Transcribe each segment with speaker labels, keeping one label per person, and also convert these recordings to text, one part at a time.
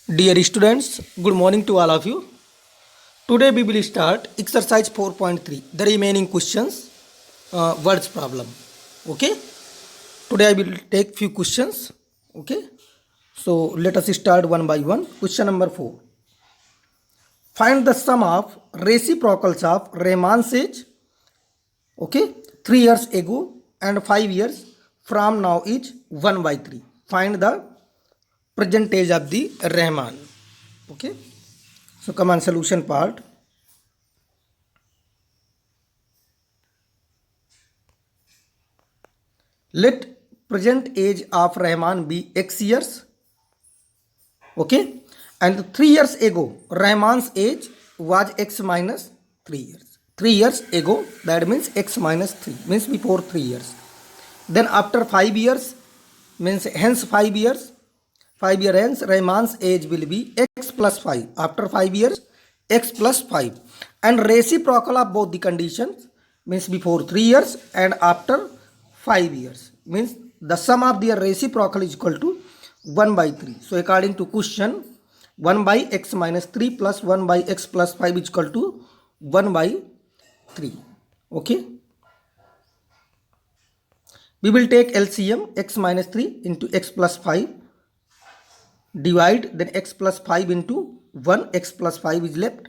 Speaker 1: Dear students, good morning to all of you. Today we will start exercise 4.3, the remaining questions, words problem. Okay. Today I will take few questions. Okay. So let us start one by one. Question number 4. Find the sum of reciprocals of Rahman's age. Okay. 3 years ago and 5 years from now is 1 by 3. Find the present age of the Rahman. Okay. So come on, solution part. Let present age of Rahman be x years. Okay. And 3 years ago, Rahman's age was x minus 3 years. 3 years ago, that means x minus 3, means before 3 years. Then after 5 years, means hence 5 years, 5 years hence, Rahman's age will be x plus 5. After 5 years, x plus 5. And reciprocal of both the conditions, means before 3 years and after 5 years, means the sum of their reciprocal is equal to 1 by 3. So according to question, 1 by x minus 3 plus 1 by x plus 5 is equal to 1 by 3. Okay. We will take LCM x minus 3 into x plus 5, divide, then x plus 5 into 1, x plus 5 is left,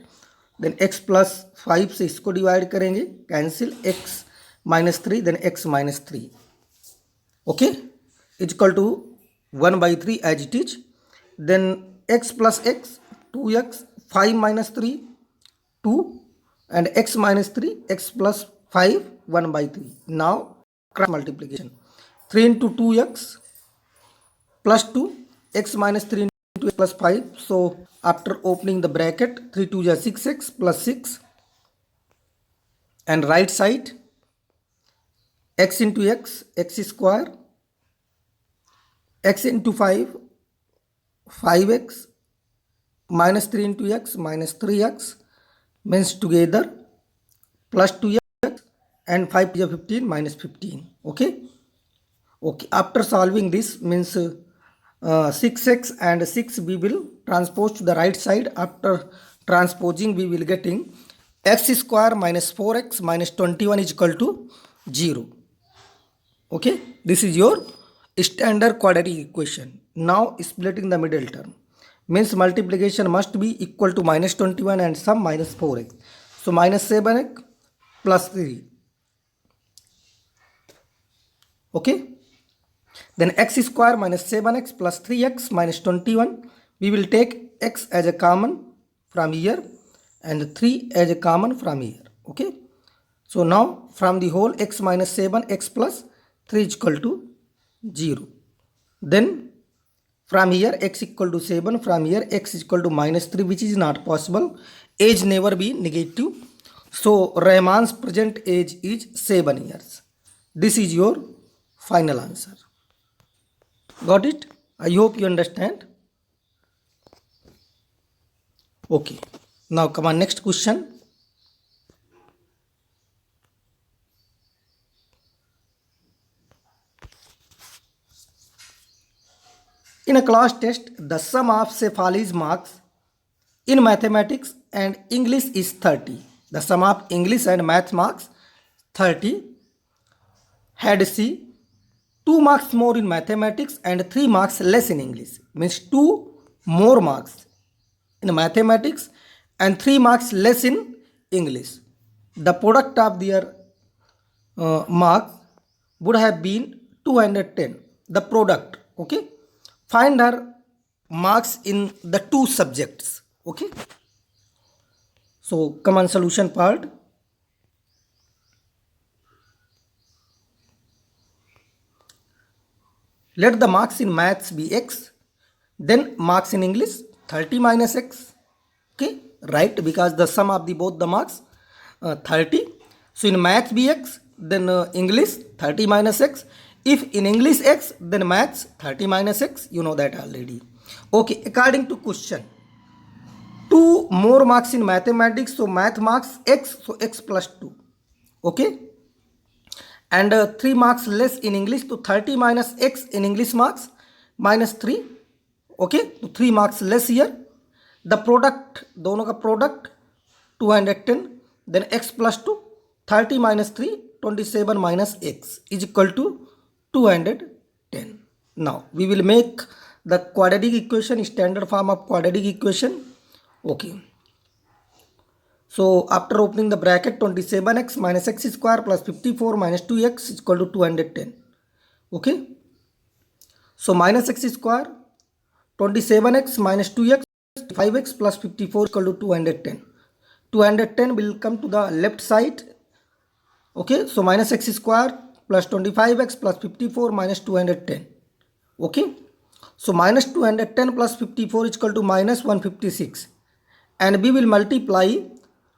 Speaker 1: then x plus 5 से इसको divide करेंगे, cancel, x minus 3, then x minus 3. Okay, is equal to 1 by 3 as it is. Then x plus x, 2x, 5 minus 3, 2, and x minus 3, x plus 5, 1 by 3. Now cross multiplication, 3 into 2x plus 2, x minus 3 into x plus 5. So after opening the bracket, 3 2 is 6x plus 6, and right side x into x, x square, x into 5, 5x, minus 3 into x, minus 3x, means together plus 2x, and 5 is 15, minus 15. Okay. Okay. After solving this, means 6x and 6 we will transpose to the right side. After transposing, we will getting x square minus 4x minus 21 is equal to 0. Okay. This is your standard quadratic equation. Now splitting the middle term, means multiplication must be equal to minus 21 and sum minus 4x. So minus 7x plus 3. Okay. Then x square minus 7x plus 3x minus 21. We will take x as a common from here and 3 as a common from here. Okay. So now from the whole x minus 7, x plus 3 is equal to 0. Then from here x equal to 7, from here x is equal to minus 3, which is not possible. Age never be negative. So Rahman's present age is 7 years. This is your final answer. Got it? I hope you understand. Okay. Now come on, next question. In a class test, the sum of Cephali's marks in mathematics and English is 30. The sum of English and math marks 30. Had she 2 marks more in mathematics and 3 marks less in English, means 2 more marks in mathematics and 3 marks less in English. The product of their marks would have been 210. The product. Okay. Find her marks in the 2 subjects. Okay. So come on, solution part. Let the marks in maths be x, then marks in English 30 minus x. Okay, right, because the sum of the both the marks 30. So in maths be x, then English 30 minus x. If in English x, then maths 30 minus x. You know that already. Okay, according to question, 2 more marks in mathematics, so math marks x, so x plus 2. Okay. And 3 marks less in English, so 30 minus x in English marks minus 3. Okay, तो 3 marks less here. The product, दोनों का product 210, then x plus 2 30 minus 3 27 minus x is equal to 210. Now we will make the quadratic equation, standard form of quadratic equation. Okay. So after opening the bracket, 27x minus x square plus 54 minus 2x is equal to 210. Okay. So minus x square, 27x minus 2x, 5x plus 54 is equal to 210. 210 will come to the left side. Okay. So minus x square plus 25x plus 54 minus 210. Okay. So minus 210 plus 54 is equal to minus 156. And we will multiply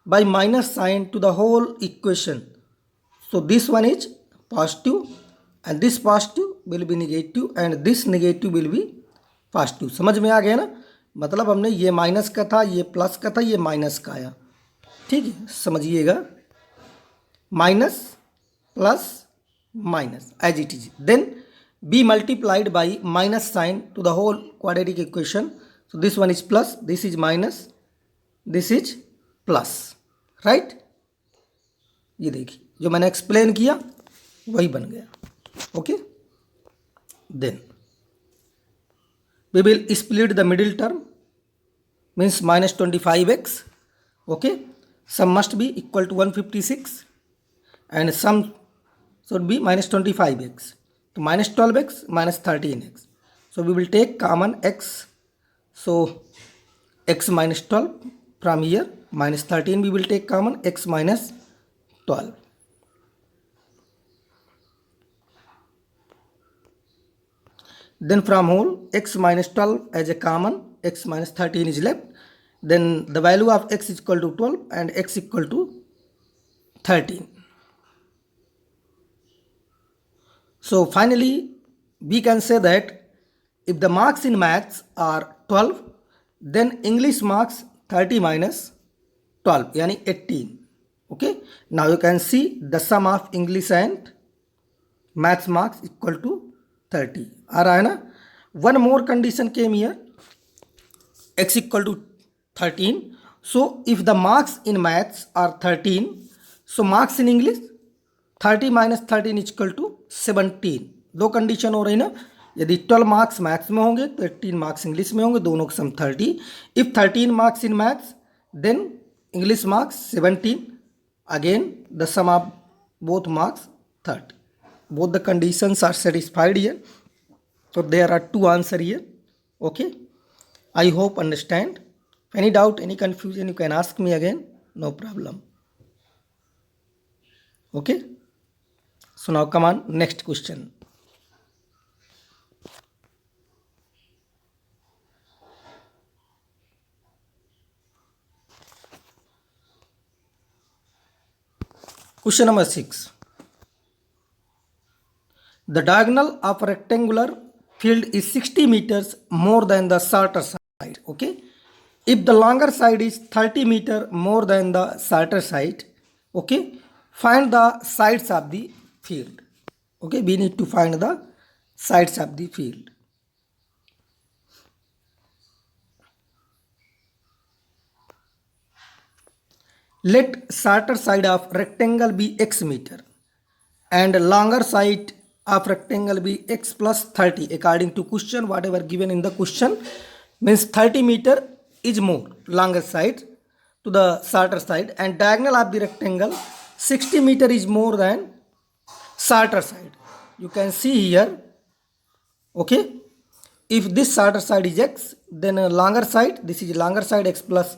Speaker 1: by minus sign to the whole equation. So this one is positive and this positive will be negative and this negative will be positive. समझ में आ गया ना, मतलब हमने ये minus का था, ये प्लस का था, ये माइनस का आया. ठीक है, समझिएगा. Minus plus minus as it is, then be multiplied by minus sign to the whole quadratic equation. So this one is plus, this is minus, this is plus, right? ये देखिए जो मैंने एक्सप्लेन किया वही बन गया. Okay, then we will split the middle term, means minus 25x. Okay, sum must be equal to 156 and sum should be minus 25x. So minus 12x minus 13x. So we will take common x. So x minus 12 from here, minus 13 we will take common, x minus 12. Then from whole, x minus 12 as a common, x minus 13 is left. Then the value of x is equal to 12 and x equal to 13. So finally, we can say that if the marks in maths are 12, then English marks 30 minus 12, yani 18. Okay. Now you can see the sum of English and maths marks equal to 30. आ रहा है ना. One more condition came here. X equal to 13. So if the marks in maths are 13, so marks in English 30 minus 13 is equal to 17. दो condition हो रही ना. यदि 12 marks maths में होंगे तो 18 मार्क्स इंग्लिश में होंगे, दोनों का sum 30. If 13 marks in maths then English marks 17. Again the sum of both marks 30. Both the conditions are satisfied here. So there are two answers here. Okay, I hope understand. Any doubt, any confusion, you can ask me again, no problem. Okay, so now come on, next question. Question number 6. The diagonal of a rectangular field is 60 meters more than the shorter side. Okay, if the longer side is 30 meter more than the shorter side, okay, find the sides of the field. Okay, we need to find the sides of the field. Let shorter side of rectangle be x meter and longer side of rectangle be x plus 30 according to question. Whatever given in the question means 30 meter is more longer side to the shorter side and diagonal of the rectangle 60 meter is more than shorter side. You can see here. Okay, if this shorter side is x, then a longer side, this is longer side x plus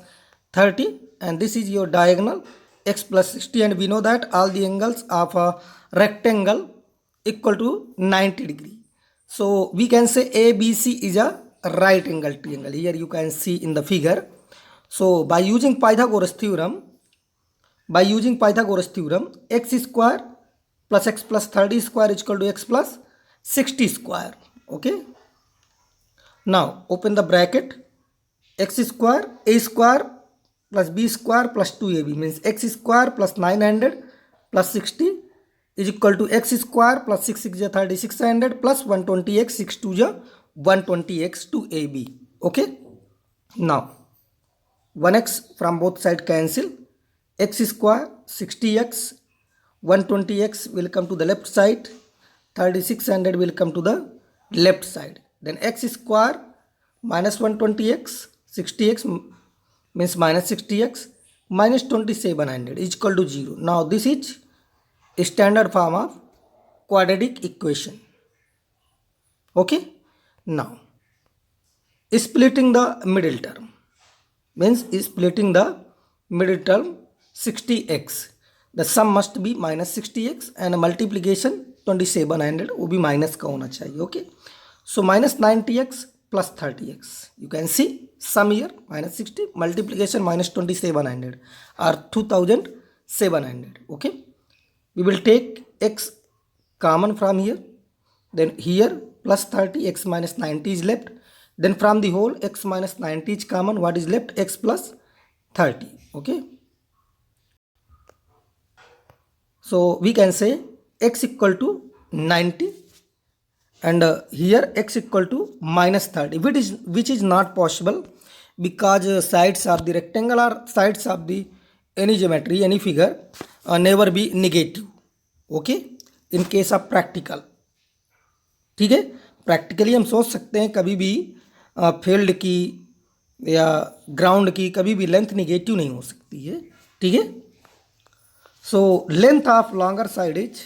Speaker 1: 30 and this is your diagonal x plus 60, and we know that all the angles of a rectangle equal to 90 degree. So we can say ABC is a right angle triangle. Here you can see in the figure. So by using Pythagoras theorem, x square plus x plus 30 square is equal to x plus 60 square. Okay. Now open the bracket. X square, a square plus b square plus 2ab means x square plus 900 plus 60 is equal to x square plus 6 6 3600 plus 120x 6 2 120x to ab. Okay, now 1x from both side cancel, x square 60x, 120x will come to the left side, 3600 will come to the left side. Then x square minus 120x, 60x means minus 60x, minus 2700 is equal to 0. Now this is a standard form of quadratic equation. Okay, now splitting the middle term means splitting the middle term 60x, the sum must be minus 60x and multiplication 2700 वो भी minus का होना चाहिए. Okay, so minus 90x plus 30x, you can see sum here minus 60 multiplication minus 2700 or 2700. Okay, we will take x common from here, then here plus 30 x minus 90 is left, then from the whole x minus 90 is common, what is left? X plus 30. Okay, so we can say x equal to 90 and here x equal to minus 30, which is not possible because sides of the rectangle or sides of the any geometry, any figure never be negative. Okay, in case of practical. ठीक है, practically हम सोच सकते हैं कभी भी field की या ग्राउंड की कभी भी लेंथ निगेटिव नहीं हो सकती है. ठीक है, so length of longer side is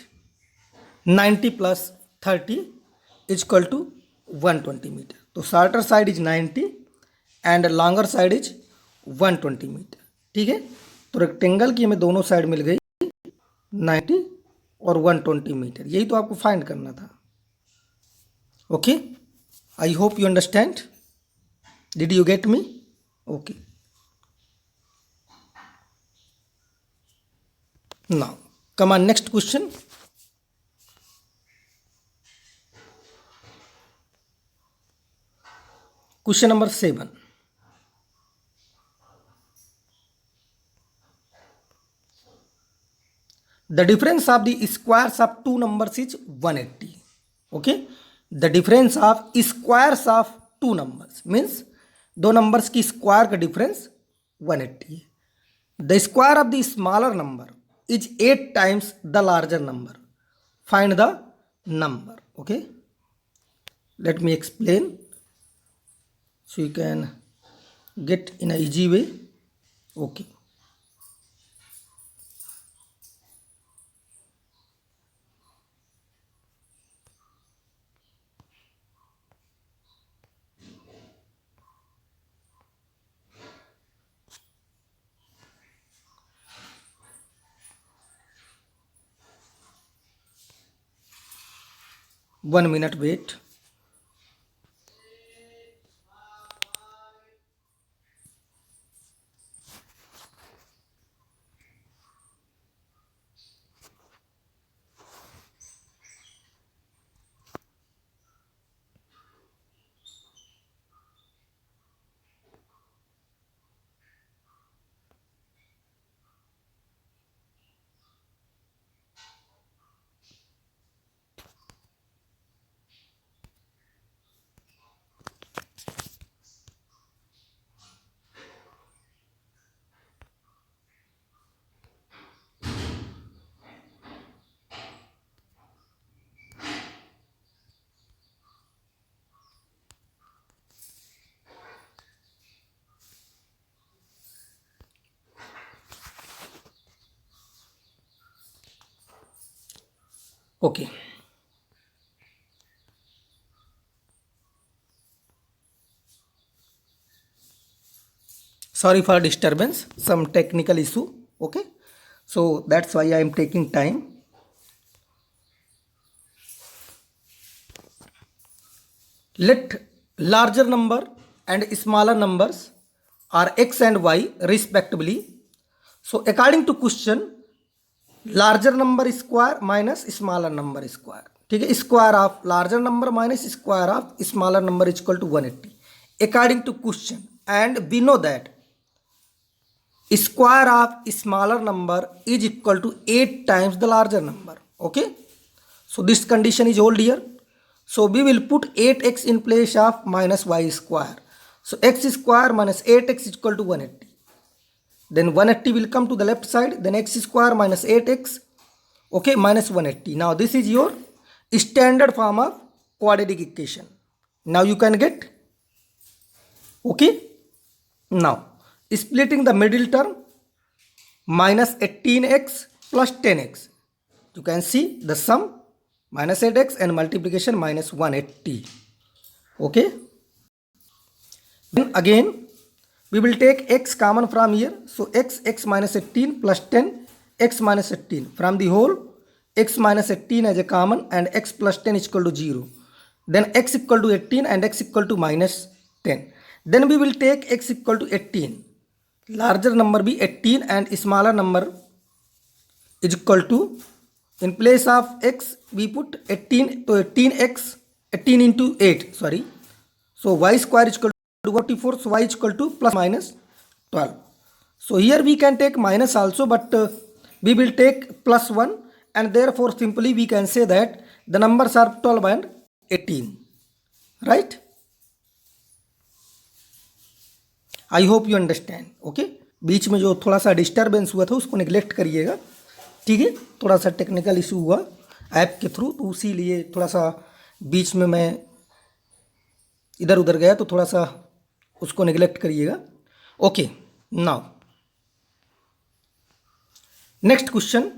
Speaker 1: 90 plus 30 is equal to 120 metre. तो shorter side is 90 and longer side is 120 metre. ठीक है, तो रेक्टेंगल की हमें दोनों साइड मिल गई 90 और 120 मीटर. यही तो आपको फाइंड करना था. Okay, I hope you understand. Did you get me? Okay, now come on next question. Question number 7. The difference of the squares of two numbers is 180. Okay, the difference of squares of two numbers means दो numbers की square का difference 180 है. The square of the smaller number is 8 times the larger number. Find the number. Okay, let me explain so you can get in an easy way. Okay, one minute wait. Okay, sorry for disturbance, some technical issue. Okay, so that's why I am taking time. Let larger number and smaller numbers are x and y respectively. So according to question, larger number square minus smaller number square. ठीक है, square of larger number minus square of smaller number is equal to 180 according to question. And we know that square of smaller number is equal to 8 times the larger number. Okay, so this condition is hold here. So we will put 8x in place of minus y square. So x square minus 8x is equal to 180. Then 180 will come to the left side. Then x square minus 8x, okay, minus 180. Now this is your standard form of quadratic equation. Now you can get, okay. Now splitting the middle term, minus 18x plus 10x. You can see the sum minus 8x and multiplication minus 180. Okay. Then again we will take x common from here. So x minus 18 plus 10 x minus 18. From the whole, x minus 18 as a common and x plus 10 is equal to 0. Then x equal to 18 and x equal to minus 10. Then we will take x equal to 18. Larger number be 18 and smaller number is equal to, in place of x we put 18 to 18x, 18 into 8, sorry. So y square is equal to 44, so y is equal to plus minus 12. So here we can take minus also, but we will take plus 1, and therefore simply we can say that the numbers are 12 and 18, right? I hope you understand. Okay, बीच में जो थोड़ा सा disturbance हुआ था उसको neglect करिएगा, ठीक है. थोड़ा सा टेक्निकल इशू हुआ ऐप के थ्रू, तो उसीलिए थोड़ा सा बीच में मैं इधर उधर गया, तो थोड़ा सा उसको निगलेक्ट करिएगा. Okay, now next question.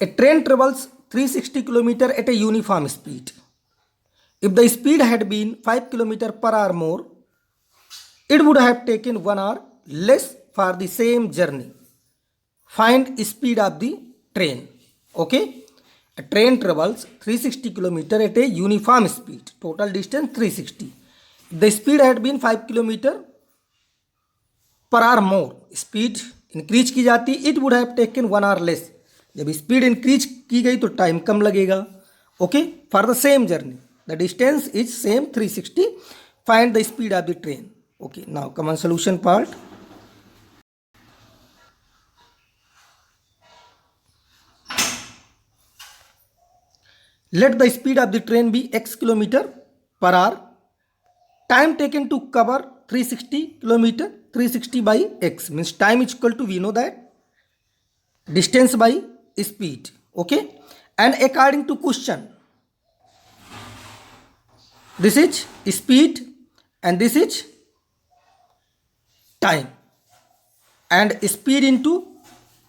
Speaker 1: A train travels 360 km at a uniform speed. If the speed had been 5 km per hour more, it would have taken 1 hour less for the same journey. Find speed of the train. Okay, a train travels 360 km at a uniform speed. Total distance 360. If the speed had been 5 km per hour more, speed increase की जाती, it would have taken 1 hour less. जब speed increase की गई तो time कम लगेगा. Okay, for the same journey the distance is same 360. Find the speed of the train. Okay, now common solution part. Let the speed of the train be x kilometre per hour. Time taken to cover 360 kilometre. 360 by x means time is equal to, we know that, distance by speed. Okay, and according to question, this is speed and this is time, and speed into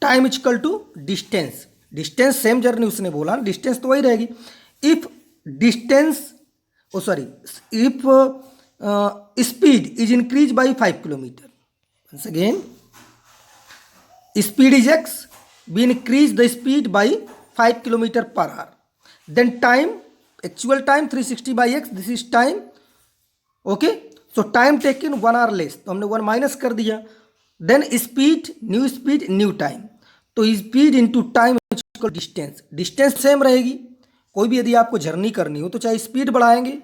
Speaker 1: time is equal to distance. Distance same journey उसने बोला, distance तो वही रहेगी. If distance, oh sorry, if speed is increased by 5 kilometer, once again speed is x, we increase the speed by 5 km per hour. Then time, actual time 360 by x, this is time. Okay, so time taken 1 hour less, तो हमने 1 minus कर दिया. Then speed, new time. तो speed into time is equal to distance. Distance same रहेगी. कोई भी यदि आपको जर्नी करनी हो तो चाहे स्पीड बढ़ाएंगे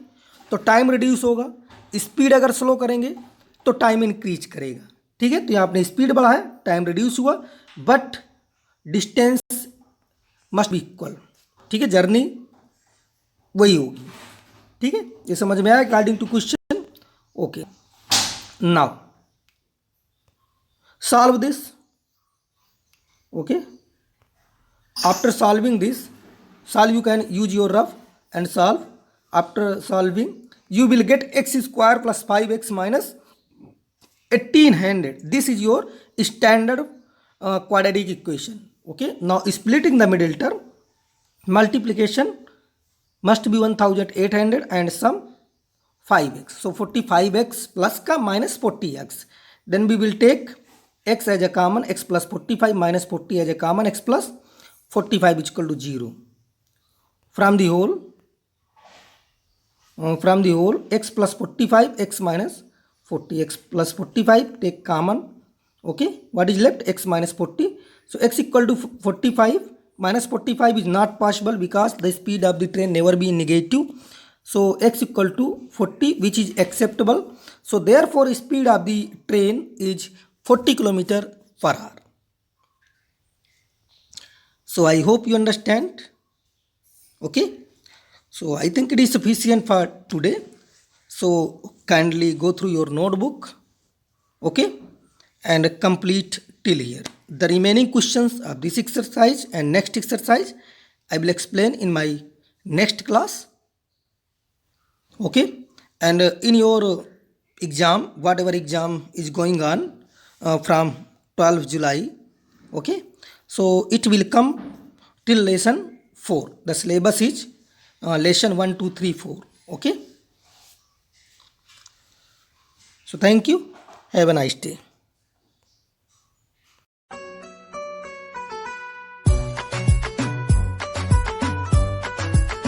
Speaker 1: तो टाइम रिड्यूस होगा, स्पीड अगर स्लो करेंगे तो टाइम इंक्रीज करेगा. ठीक है, तो यहाँ आपने स्पीड बढ़ाया, टाइम रिड्यूस हुआ, but distance must be equal. ठीक है, जर्नी वही होगी. ठीक है, ये समझ में आया according to question. Okay, now solve this. Okay, after solving this, solve you can use your rough and solve. After solving you will get x square plus 5x minus 1800. This is your standard quadratic equation. Okay, now splitting the middle term, multiplication must be 1800 and sum 5x. So 45x plus ka minus 40x. Then we will take x as a common, x plus 45 minus 40 as a common, x plus 45 is equal to 0. From the whole x plus 45, x minus 40, x plus 45 take common. Okay, what is left? X minus 40. So x equal to 45 minus 45 is not possible because the speed of the train never be negative. So x equal to 40, which is acceptable. So therefore speed of the train is 40 km per hour. So I hope you understand. Okay, so I think it is sufficient for today. So kindly go through your notebook, okay, and complete till here. The remaining questions of this exercise and next exercise I will explain in my next class. Okay, and in your exam, whatever exam is going on from 12th July, okay, so it will come till lesson 4. The syllabus is lesson 1 2 3 4. Okay, so thank you, have a nice day.